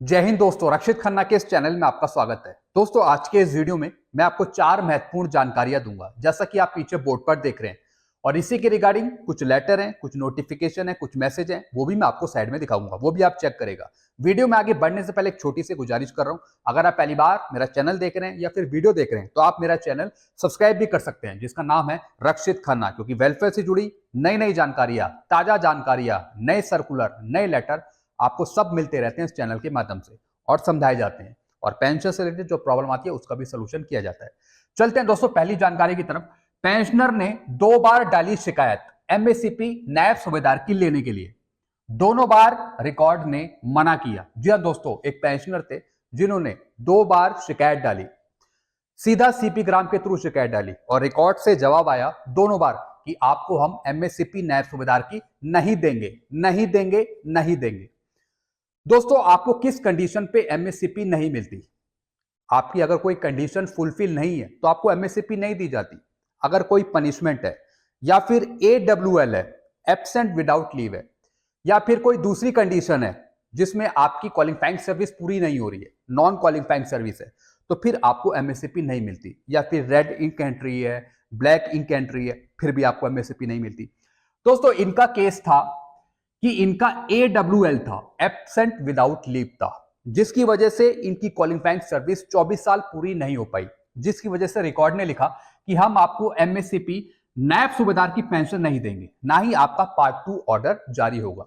जय हिंद दोस्तों, रक्षित खन्ना के इस चैनल में आपका स्वागत है। दोस्तों, आज के इस वीडियो में मैं आपको 4 महत्वपूर्ण जानकारियां दूंगा, जैसा कि आप पीछे बोर्ड पर देख रहे हैं। और इसी के रिगार्डिंग कुछ लेटर हैं, कुछ नोटिफिकेशन है, कुछ मैसेज हैं, वो भी मैं आपको साइड में दिखाऊंगा, वो भी आप चेक करेगा। वीडियो में आगे बढ़ने से पहले एक छोटी सी गुजारिश कर रहा हूं, अगर आप पहली बार मेरा चैनल देख रहे हैं या फिर वीडियो देख रहे हैं तो आप मेरा चैनल सब्सक्राइब भी कर सकते हैं, जिसका नाम है रक्षित खन्ना, क्योंकि वेलफेयर से जुड़ी नई नई जानकारियां, ताजा जानकारियां, नए सर्कुलर, नए लेटर आपको सब मिलते रहते हैं इस चैनल के माध्यम से और समझाए जाते हैं। और पेंशन से रिलेटेड जो प्रॉब्लम आती है उसका भी सोल्यूशन किया जाता है। चलते हैं दोस्तों पहली जानकारी की तरफ। पेंशनर ने 2 बार डाली शिकायत एमएससीपी नायब सूबेदार की लेने के लिए। दोनों बार रिकॉर्ड ने मना किया। जी हाँ दोस्तों, एक पेंशनर थे जिन्होंने 2 बार शिकायत डाली, सीधा सीपी ग्राम के थ्रू शिकायत डाली और रिकॉर्ड से जवाब आया दोनों बार कि आपको हम एमएससीपी नायब सूबेदार की नहीं देंगे, नहीं देंगे, नहीं देंगे। दोस्तों, आपको किस कंडीशन पे एमएससीपी नहीं मिलती? आपकी अगर कोई कंडीशन फुलफिल नहीं है तो आपको एमएससीपी नहीं दी जाती। अगर कोई पनिशमेंट है या फिर एडब्ल्यूएल है, एब्सेंट विदाउट लीव है, या फिर कोई दूसरी कंडीशन है जिसमें आपकी क्वालिफाइंग सर्विस पूरी नहीं हो रही है, नॉन क्वालिफाइंग सर्विस है, तो फिर आपको एमएससीपी नहीं मिलती। या फिर रेड इंक एंट्री है, ब्लैक इंक एंट्री है, फिर भी आपको एमएससीपी नहीं मिलती। दोस्तों, इनका केस था कि इनका एडब्ल्यूएल था, एब्सेंट विदाउट लीव था, जिसकी वजह से इनकी क्वालिफाइंग सर्विस 24 साल पूरी नहीं हो पाई, जिसकी वजह से रिकॉर्ड ने लिखा कि हम आपको एमएससीपी नायब सूबेदार की पेंशन नहीं देंगे, ना ही आपका पार्ट 2 ऑर्डर जारी होगा।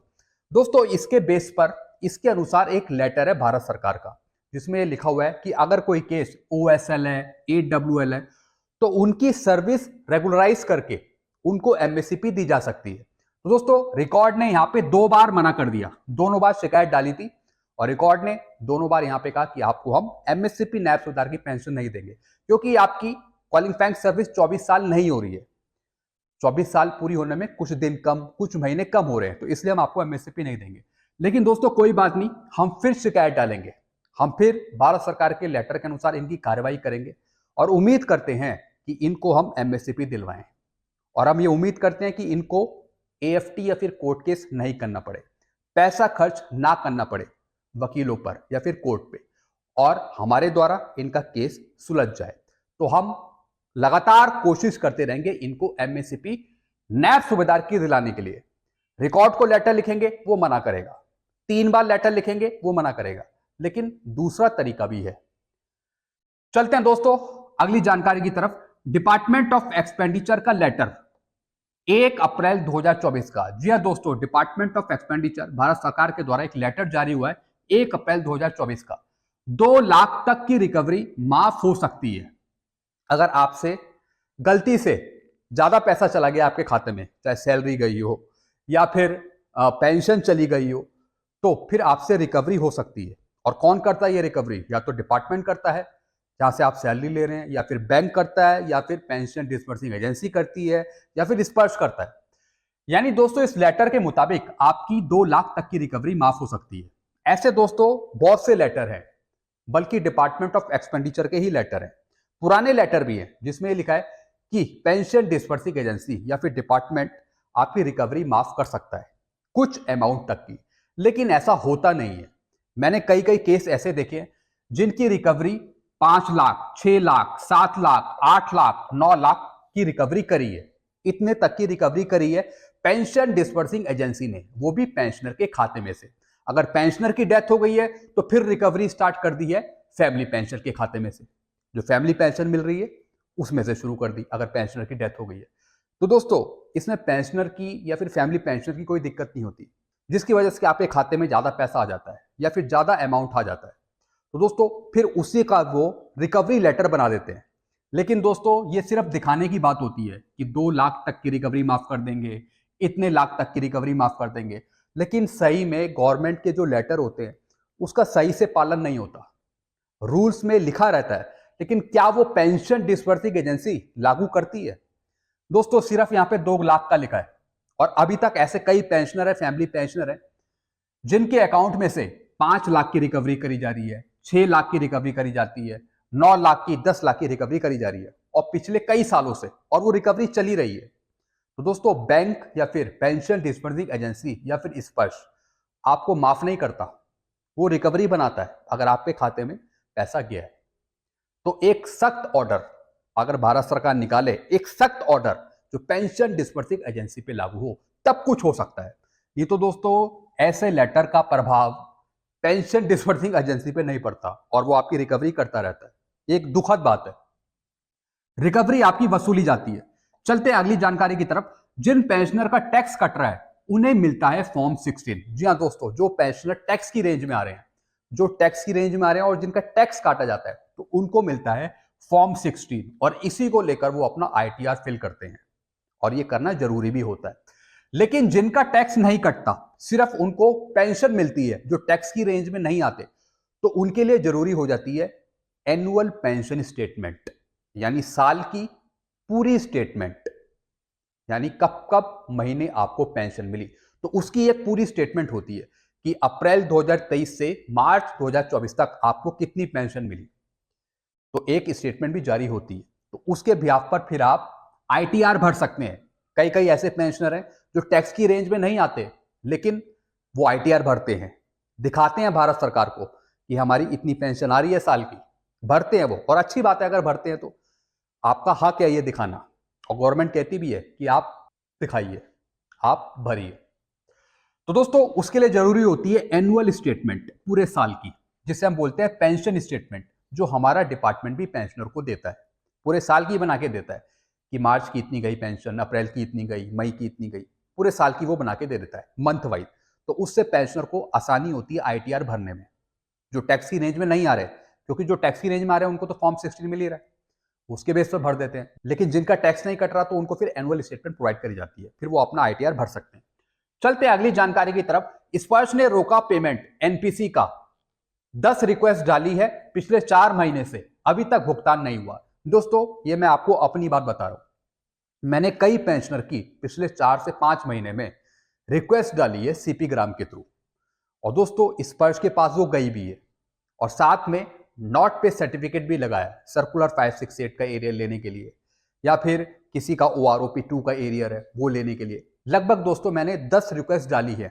दोस्तों, इसके बेस पर इसके अनुसार एक लेटर है भारत सरकार का, जिसमें लिखा हुआ है कि अगर कोई केस ओएसएल है, एडब्ल्यूएल है, तो उनकी सर्विस रेगुलराइज करके उनको एमएससीपी दी जा सकती है। तो दोस्तों, रिकॉर्ड ने यहां पे 2 बार मना कर दिया, दोनों बार शिकायत डाली थी और रिकॉर्ड ने दोनों बार यहां पे कहा कि आपको हम एमएससीपी नायब सूबेदार की पेंशन नहीं देंगे, क्योंकि आपकी क्वालिफाइंग सर्विस 24 साल नहीं हो रही है। 24 साल पूरी होने में कुछ दिन कम, कुछ महीने कम हो रहे हैं, तो इसलिए हम आपको एमएससीपी नहीं देंगे। लेकिन दोस्तों, कोई बात नहीं, हम फिर शिकायत डालेंगे, हम फिर भारत सरकार के लेटर के अनुसार इनकी कार्रवाई करेंगे और उम्मीद करते हैं कि इनको हम एमएससीपी दिलवाएं। और हम ये उम्मीद करते हैं कि इनको एएफटी या फिर कोर्ट केस नहीं करना पड़े, पैसा खर्च ना करना पड़े वकीलों पर या फिर कोर्ट पे, और हमारे द्वारा इनका केस सुलझ जाए। तो हम लगातार कोशिश करते रहेंगे इनको एमएससीपी नायब सूबेदार की दिलाने के लिए। रिकॉर्ड को लेटर लिखेंगे, वो मना करेगा, 3 बार लेटर लिखेंगे, वो मना करेगा, लेकिन दूसरा तरीका भी है। चलते हैं दोस्तों अगली जानकारी की तरफ। डिपार्टमेंट ऑफ एक्सपेंडिचर का लेटर 1 अप्रैल 2024 का। जी हाँ दोस्तों, डिपार्टमेंट ऑफ एक्सपेंडिचर भारत सरकार के द्वारा एक लेटर जारी हुआ है 1 अप्रैल 2024 का। 2 लाख तक की रिकवरी माफ हो सकती है अगर आपसे गलती से ज्यादा पैसा चला गया आपके खाते में, चाहे सैलरी गई हो या फिर पेंशन चली गई हो, तो फिर आपसे रिकवरी हो सकती है। और कौन करता है ये रिकवरी? या तो डिपार्टमेंट करता है जहां से आप सैलरी ले रहे हैं, या फिर बैंक करता है, या फिर पेंशन डिसबर्सिंग एजेंसी करती है, या फिर स्पर्श करता है। यानी दोस्तों, इस लेटर के मुताबिक आपकी 2 लाख तक की रिकवरी माफ हो सकती है। ऐसे दोस्तों बहुत से लेटर हैं, बल्कि डिपार्टमेंट ऑफ एक्सपेंडिचर के ही लेटर हैं, पुराने लेटर भी हैं, जिसमें लिखा है कि पेंशन डिसबर्सिंग एजेंसी या फिर डिपार्टमेंट आपकी रिकवरी माफ कर सकता है कुछ अमाउंट तक की। लेकिन ऐसा होता नहीं है। मैंने कई कई केस ऐसे देखे हैं जिनकी रिकवरी 5 लाख, 6 लाख, 7 लाख, 8 लाख, 9 लाख की रिकवरी करी है। इतने तक की रिकवरी करी है पेंशन डिसबर्सिंग एजेंसी ने, वो भी पेंशनर के खाते में से। अगर पेंशनर की डेथ हो गई है तो फिर रिकवरी स्टार्ट कर दी है फैमिली पेंशन के खाते में से, जो फैमिली पेंशन मिल रही है उसमें से शुरू कर दी अगर पेंशनर की डेथ हो गई है। तो दोस्तों, इसमें पेंशनर की या फिर फैमिली पेंशनर की कोई दिक्कत नहीं होती, जिसकी वजह से आपके खाते में ज्यादा पैसा आ जाता है या फिर ज्यादा अमाउंट आ जाता है। तो दोस्तों, फिर उसी का वो रिकवरी लेटर बना देते हैं। लेकिन दोस्तों, ये सिर्फ दिखाने की बात होती है कि 2 लाख तक की रिकवरी माफ कर देंगे, इतने लाख तक की रिकवरी माफ कर देंगे, लेकिन सही में गवर्नमेंट के जो लेटर होते हैं उसका सही से पालन नहीं होता। रूल्स में लिखा रहता है, लेकिन क्या वो पेंशन डिसबर्सिंग एजेंसी लागू करती है? दोस्तों, सिर्फ यहां पे 2 लाख का लिखा है, और अभी तक ऐसे कई पेंशनर है, फैमिली पेंशनर है, जिनके अकाउंट में से 5 लाख की रिकवरी करी जा रही है, 6 लाख की रिकवरी करी जाती है, 9 लाख की, 10 लाख की रिकवरी करी जा रही है, और पिछले कई सालों से, और वो रिकवरी चली रही है। तो दोस्तों, बैंक या फिर पेंशन डिसबर्सिंग एजेंसी या फिर स्पर्श आपको माफ नहीं करता, वो रिकवरी बनाता है अगर आपके खाते में पैसा गया है। तो एक सख्त ऑर्डर अगर भारत सरकार निकाले, एक सख्त ऑर्डर जो पेंशन डिस्बर्सिंग एजेंसी पे लागू हो, तब कुछ हो सकता है। ये तो दोस्तों ऐसे लेटर का प्रभाव पेंशन डिस्बर्सिंग एजेंसी पे नहीं पड़ता और वो आपकी रिकवरी करता रहता है। एक दुखद बात है, रिकवरी आपकी वसूली जाती है। चलते हैं अगली जानकारी की तरफ। जिन पेंशनर का टैक्स कट रहा है उन्हें मिलता है फॉर्म 16। जी हाँ दोस्तों, जो पेंशनर टैक्स की रेंज में आ रहे हैं, जो टैक्स की रेंज में आ रहे हैं और जिनका टैक्स काटा जाता है, तो उनको मिलता है फॉर्म 16 और इसी को लेकर वो अपना आईटीआर फिल करते हैं और ये करना जरूरी भी होता है। लेकिन जिनका टैक्स नहीं कटता, सिर्फ उनको पेंशन मिलती है, जो टैक्स की रेंज में नहीं आते, तो उनके लिए जरूरी हो जाती है एनुअल पेंशन स्टेटमेंट, यानी साल की पूरी स्टेटमेंट, यानी कब कब महीने आपको पेंशन मिली। तो उसकी एक पूरी स्टेटमेंट होती है कि अप्रैल 2023 से मार्च 2024 तक आपको कितनी पेंशन मिली। तो एक स्टेटमेंट भी जारी होती है, तो उसके बिहाफ पर फिर आप आईटीआर भर सकते हैं। कई कई ऐसे पेंशनर हैं जो टैक्स की रेंज में नहीं आते, लेकिन वो आईटीआर भरते हैं, दिखाते हैं भारत सरकार को कि हमारी इतनी पेंशन आ रही है साल की, भरते हैं वो। और अच्छी बात है अगर भरते हैं, तो आपका हक है ये दिखाना, और गवर्नमेंट कहती भी है कि आप दिखाइए, आप भरिए। तो दोस्तों उसके लिए जरूरी होती है एनुअल स्टेटमेंट पूरे साल की, जिसे हम बोलते हैं पेंशन स्टेटमेंट, जो हमारा डिपार्टमेंट भी पेंशनर को देता है, पूरे साल की बना के देता है कि मार्च की इतनी गई पेंशन, अप्रैल की इतनी गई, मई की इतनी गई, पूरे साल की वो बना के दे देता है मंथ वाइज। तो उससे पेंशनर को आसानी होती है आईटीआर भरने में, जो टैक्स की रेंज में नहीं आ रहे, क्योंकि जो टैक्स की रेंज में आ रहे हैं उनको तो फॉर्म 16 मिल ही रहा है, उसके बेस पर भर देते हैं। लेकिन जिनका टैक्स नहीं कट रहा, तो उनको फिर एनुअल स्टेटमेंट प्रोवाइड करी जाती है, फिर वो अपना आईटीआर भर सकते हैं। चलते अगली जानकारी की तरफ। स्पर्श ने रोका पेमेंट एनपीसी का, 10 रिक्वेस्ट डाली है पिछले 4 महीने से, अभी तक भुगतान नहीं हुआ। दोस्तों ये मैं आपको अपनी बात बता रहा हूं, मैंने कई पेंशनर की पिछले 4 से 5 महीने में रिक्वेस्ट डाली है सीपी ग्राम के थ्रू, और दोस्तों स्पर्श के पास वो गई भी है, और साथ में नॉट पे सर्टिफिकेट भी लगाया सर्कुलर 568 का एरियर लेने के लिए, या फिर किसी का OROP 2 का एरियर है वो लेने के लिए। लगभग दोस्तों मैंने 10 रिक्वेस्ट डाली है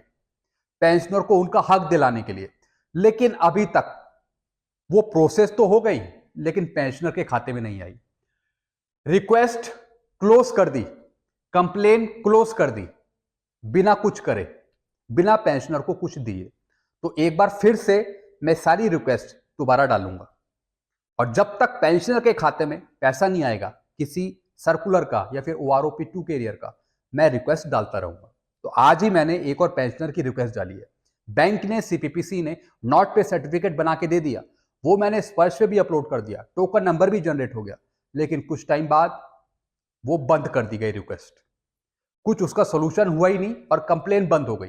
पेंशनर को उनका हक दिलाने के लिए, लेकिन अभी तक वो प्रोसेस तो हो गई, लेकिन पेंशनर के खाते में नहीं आई। रिक्वेस्ट क्लोज कर दी, कंप्लेन क्लोज कर दी, बिना कुछ करे, बिना पेंशनर को कुछ दिए। तो एक बार फिर से मैं सारी रिक्वेस्ट दोबारा डालूंगा, और जब तक पेंशनर के खाते में पैसा नहीं आएगा किसी सर्कुलर का या फिर OROP 2 कैरियर का, मैं रिक्वेस्ट डालता रहूंगा। तो आज ही मैंने एक और पेंशनर की रिक्वेस्ट डाली है, बैंक ने, CPPC ने नॉट पे सर्टिफिकेट बना के दे दिया, वो मैंने स्पर्श पे भी अपलोड कर दिया, टोकन नंबर भी जनरेट हो गया, लेकिन कुछ टाइम बाद वो बंद कर दी गई रिक्वेस्ट, कुछ उसका सोल्यूशन हुआ ही नहीं और कंप्लेन बंद हो गई।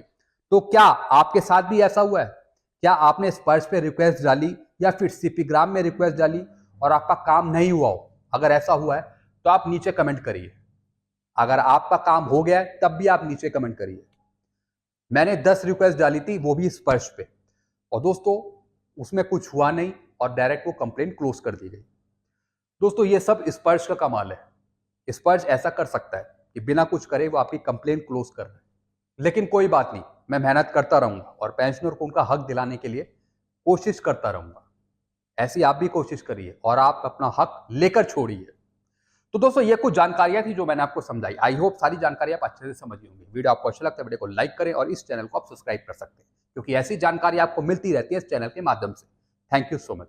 तो क्या आपके साथ भी ऐसा हुआ है? क्या आपने स्पर्श पे रिक्वेस्ट डाली या फिर सीपी ग्राम में रिक्वेस्ट डाली और आपका काम नहीं हुआ हो? अगर ऐसा हुआ है तो आप नीचे कमेंट करिए, अगर आपका काम हो गया है तब भी आप नीचे कमेंट करिए। मैंने 10 रिक्वेस्ट डाली थी, वो भी स्पर्श पे, और दोस्तों उसमें कुछ हुआ नहीं और डायरेक्ट वो कंप्लेन क्लोज कर दी गई। दोस्तों ये सब स्पर्श का कमाल है, स्पर्श ऐसा कर सकता है कि बिना कुछ करे वो आपकी कंप्लेन क्लोज कर रहा है। लेकिन कोई बात नहीं, मैं मेहनत करता रहूंगा और पेंशनर को उनका हक दिलाने के लिए कोशिश करता रहूंगा। ऐसी आप भी कोशिश करिए और आप अपना हक लेकर छोड़िए। तो दोस्तों ये कुछ जानकारियां थी जो मैंने आपको समझाई। आई होप सारी जानकारी आप अच्छे से समझी होंगी। वीडियो आपको अच्छा लगता है वीडियो को लाइक करें और इस चैनल को आप सब्सक्राइब कर सकते हैं, क्योंकि ऐसी जानकारी आपको मिलती रहती है इस चैनल के माध्यम से। Thank you so much.